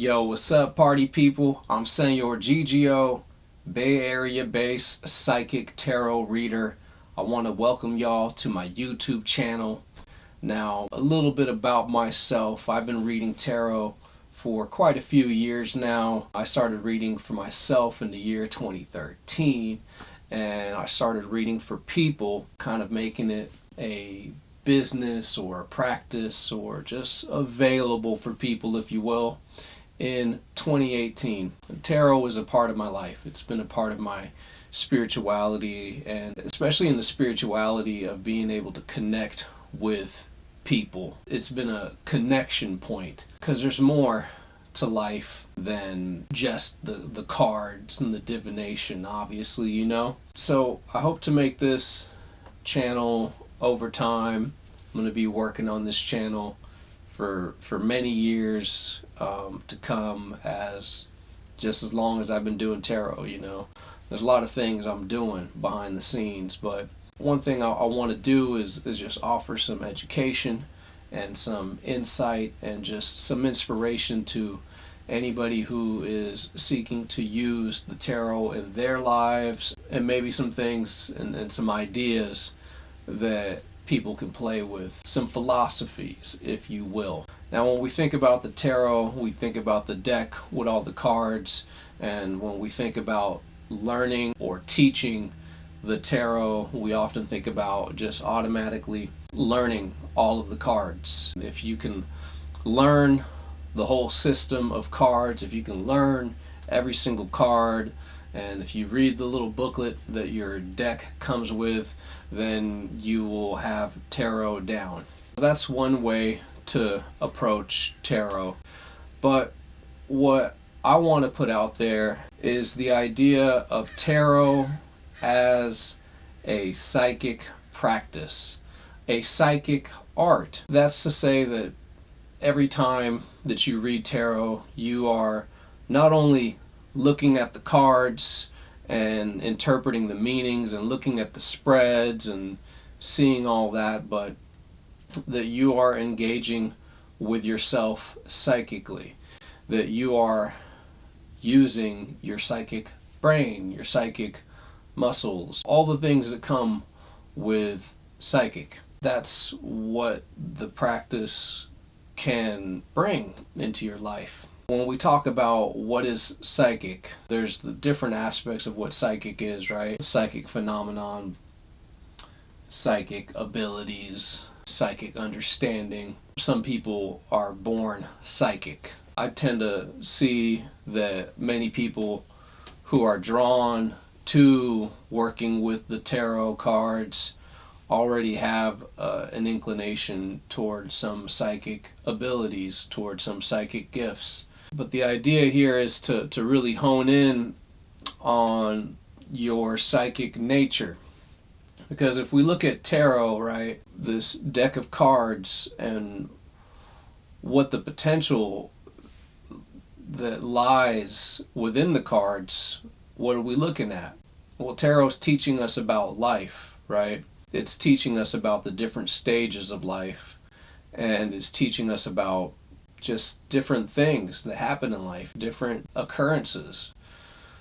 Yo, what's up, party people? I'm Señor Gigio, Bay Area based psychic tarot reader. I want to welcome y'all to my YouTube channel. Now, a little bit about myself. I've been reading tarot for quite a few years now. I started reading for myself in the year 2013, and I started reading for people, kind of making it a business or a practice or just available for people, if you will, in 2018. Tarot is a part of my life. It's been a part of my spirituality, and especially in the spirituality of being able to connect with people. It's been a connection point because there's more to life than just the cards and the divination, obviously, you know. So I hope to make this channel over time. I'm going to be working on this channel for many years to come, as long as I've been doing tarot, you know. There's a lot of things I'm doing behind the scenes, but one thing I want to do is just offer some education and some insight and just some inspiration to anybody who is seeking to use the tarot in their lives, and maybe some things and some ideas that people can play with, some philosophies, if you will. Now, when we think about the tarot, we think about the deck with all the cards, and when we think about learning or teaching the tarot, we often think about just automatically learning all of the cards. If you can learn the whole system of cards, if you can learn every single card, and if you read the little booklet that your deck comes with, then you will have tarot down. That's one way to approach tarot. But what I want to put out there is the idea of tarot as a psychic practice, a psychic art. That's to say that every time that you read tarot, you are not only looking at the cards and interpreting the meanings and looking at the spreads and seeing all that, but that you are engaging with yourself psychically, that you are using your psychic brain, your psychic muscles, all the things that come with psychic. That's what the practice can bring into your life. When we talk about what is psychic, there's the different aspects of what psychic is, right? Psychic phenomenon, psychic abilities, psychic understanding. Some people are born psychic. I tend to see that many people who are drawn to working with the tarot cards already have an inclination toward some psychic abilities, toward some psychic gifts. But the idea here is to really hone in on your psychic nature. Because if we look at tarot, right, this deck of cards and what the potential that lies within the cards, what are we looking at? Well, tarot's teaching us about life, right? It's teaching us about the different stages of life, and it's teaching us about just different things that happen in life, different occurrences.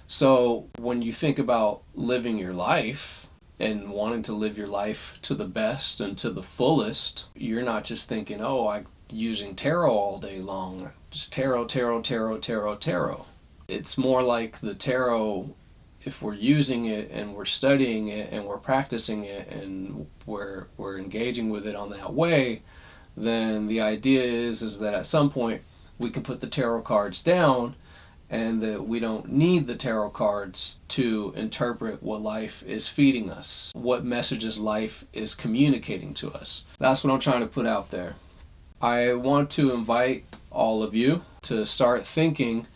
So when you think about living your life and wanting to live your life to the best and to the fullest, you're not just thinking, oh, I'm using tarot all day long. Just tarot, tarot, tarot, tarot, tarot. It's more like the tarot, if we're using it and we're studying it and we're practicing it and we're engaging with it on that way, then the idea is that at some point we can put the tarot cards down, and that we don't need the tarot cards to interpret what life is feeding us, what messages life is communicating to us. That's what I'm trying to put out there. I want to invite all of you to start thinking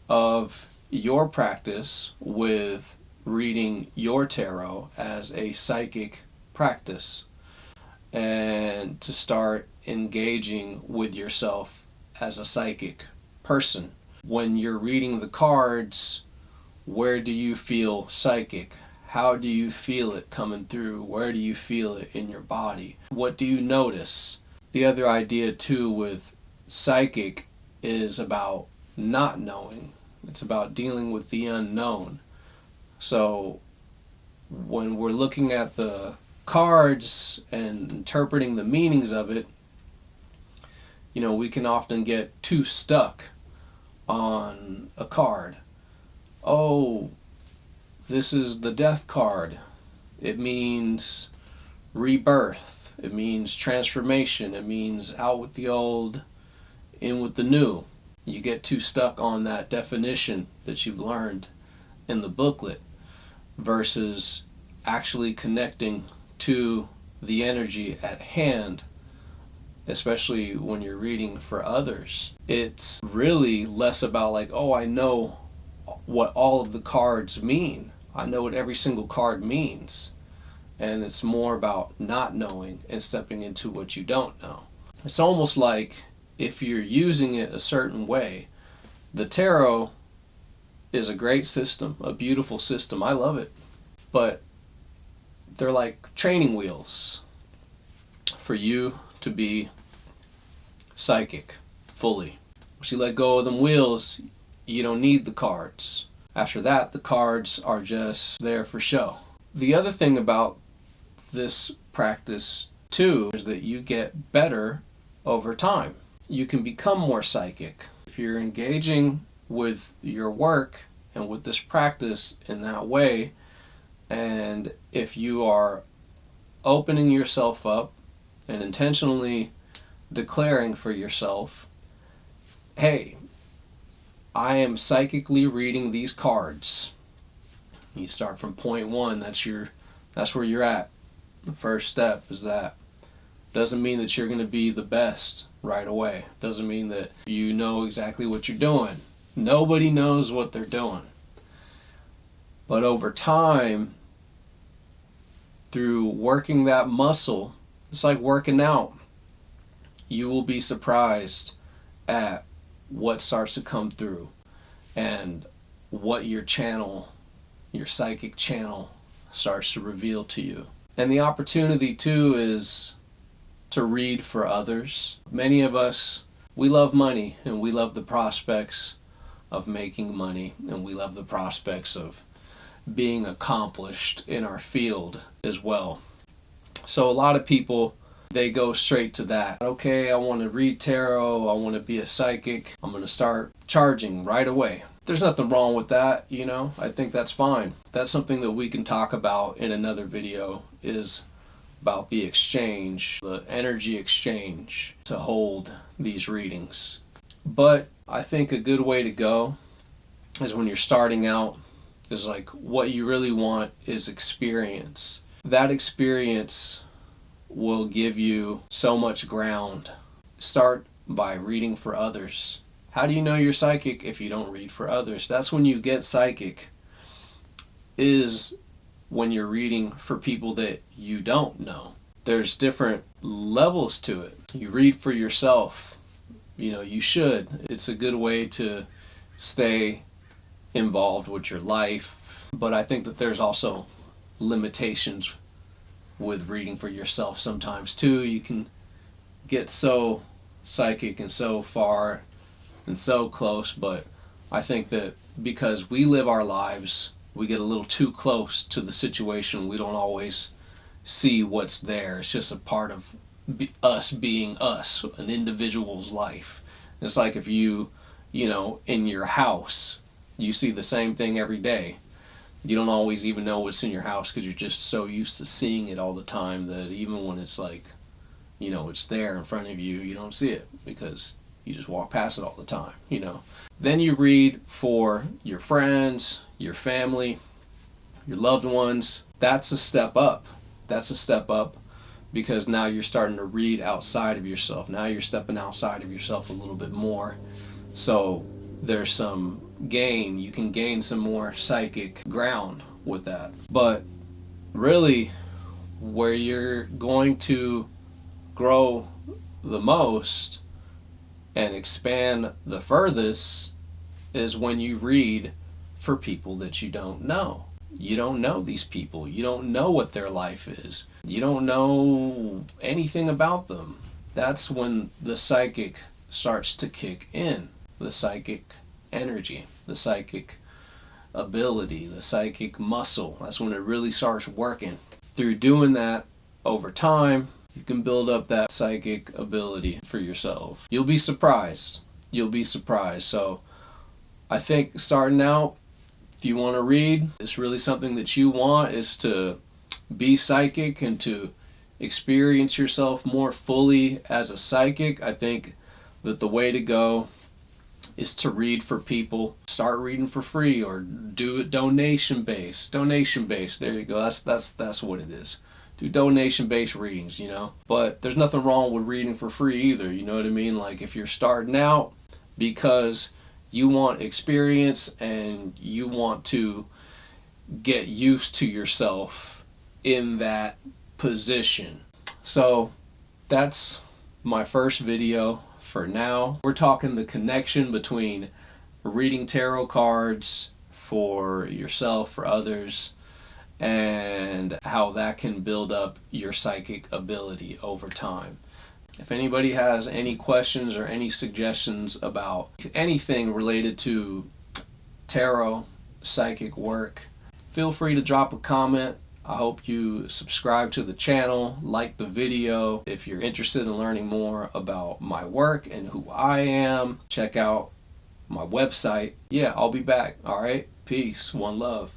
of your practice with reading your tarot as a psychic practice, and to start engaging with yourself as a psychic person. When you're reading the cards, where do you feel psychic? How do you feel it coming through? Where do you feel it in your body? What do you notice? The other idea too with psychic is about not knowing. It's about dealing with the unknown. So when we're looking at the cards and interpreting the meanings of it, we can often get too stuck on a card. Oh, this is the death card. It means rebirth. It means transformation. It means out with the old, in with the new. You get too stuck on that definition that you've learned in the booklet versus actually connecting to the energy at hand, especially when you're reading for others. It's really less about like, oh, I know what all of the cards mean. I know what every single card means. And it's more about not knowing and stepping into what you don't know. It's almost like if you're using it a certain way, the tarot is a great system, a beautiful system. I love it. But they're like training wheels for you to be psychic fully. Once you let go of them wheels, you don't need the cards. After that, the cards are just there for show. The other thing about this practice too is that you get better over time. You can become more psychic. If you're engaging with your work and with this practice in that way, and if you are opening yourself up and intentionally declaring for yourself, hey, I am psychically reading these cards. You start from point one. That's where you're at. The first step is that. Doesn't mean that you're going to be the best right away. Doesn't mean that you know exactly what you're doing. Nobody knows what they're doing. But over time, through working that muscle, it's like working out. You will be surprised at what starts to come through and what your psychic channel starts to reveal to you. And the opportunity too is to read for others. Many of us, we love money and we love the prospects of making money and we love the prospects of being accomplished in our field as well. So a lot of people, they go straight to that. Okay, I want to read tarot, I want to be a psychic, I'm going to start charging right away. There's nothing wrong with that, I think that's fine. That's something that we can talk about in another video, is about the exchange, the energy exchange to hold these readings. But I think a good way to go is when you're starting out, is like what you really want is experience. That experience will give you so much ground. Start by reading for others. How do you know you're psychic if you don't read for others? That's when you get psychic, is when you're reading for people that you don't know. There's different levels to it. You read for yourself. You should. It's a good way to stay involved with your life. But I think that there's also limitations with reading for yourself sometimes too. You can get so psychic and so far and so close, but I think that because we live our lives, we get a little too close to the situation. We don't always see what's there. It's just a part of us being us, an individual's life. It's like if you in your house, you see the same thing every day. You don't always even know what's in your house because you're just so used to seeing it all the time that even when it's like, it's there in front of you, you don't see it because you just walk past it all the time, Then you read for your friends, your family, your loved ones. That's a step up. That's a step up because now you're starting to read outside of yourself. Now you're stepping outside of yourself a little bit more. So there's some gain. You can gain some more psychic ground with that. But really, where you're going to grow the most and expand the furthest is when you read for people that you don't know. You don't know these people. You don't know what their life is. You don't know anything about them. That's when the psychic starts to kick in. The psychic energy, the psychic ability, the psychic muscle. That's when it really starts working. Through doing that over time, you can build up that psychic ability for yourself. You'll be surprised. You'll be surprised. So I think starting out, if you want to read, it's really something that you want, is to be psychic and to experience yourself more fully as a psychic. I think that the way to go is to read for people. Start reading for free, or do it donation based. Donation based. There you go. That's what it is. Do donation based readings, you know. But there's nothing wrong with reading for free either. You know what I mean? Like if you're starting out because you want experience and you want to get used to yourself in that position. So that's my first video for now. We're talking the connection between reading tarot cards for yourself, for others, and how that can build up your psychic ability over time. If anybody has any questions or any suggestions about anything related to tarot, psychic work, feel free to drop a comment. I hope you subscribe to the channel, like the video. If you're interested in learning more about my work and who I am, check out my website. Yeah, I'll be back. All right. Peace. One love.